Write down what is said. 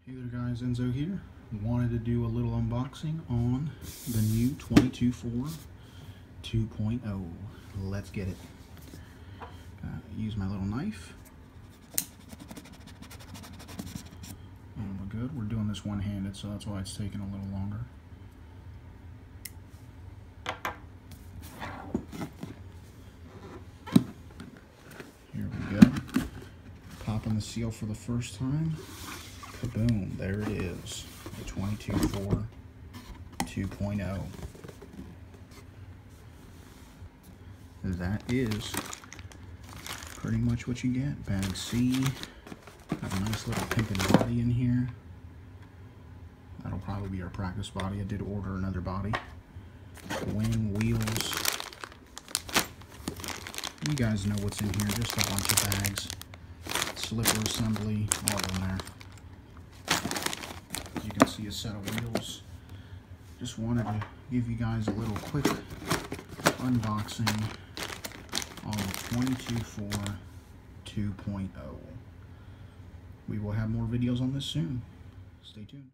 Hey there guys, Enzo here. Wanted to do a little unboxing on the new 22.4 2.0. Let's get it. Use my little knife. And we're good. We're doing this one-handed, so that's why it's taking a little longer. Here we go. Popping the seal for the first time. Kaboom, there it is, the 22.4 2.0. That is pretty much what you get. Bag C, got a nice little pimpin' body in here. That'll probably be our practice body. I did order another body. Wing, wheels. You guys know what's in here, just a bunch of bags. Slipper assembly, all in there. You can see a set of wheels. Just wanted to give you guys a little quick unboxing on the 22.4 2.0. We will have more videos on this soon. Stay tuned.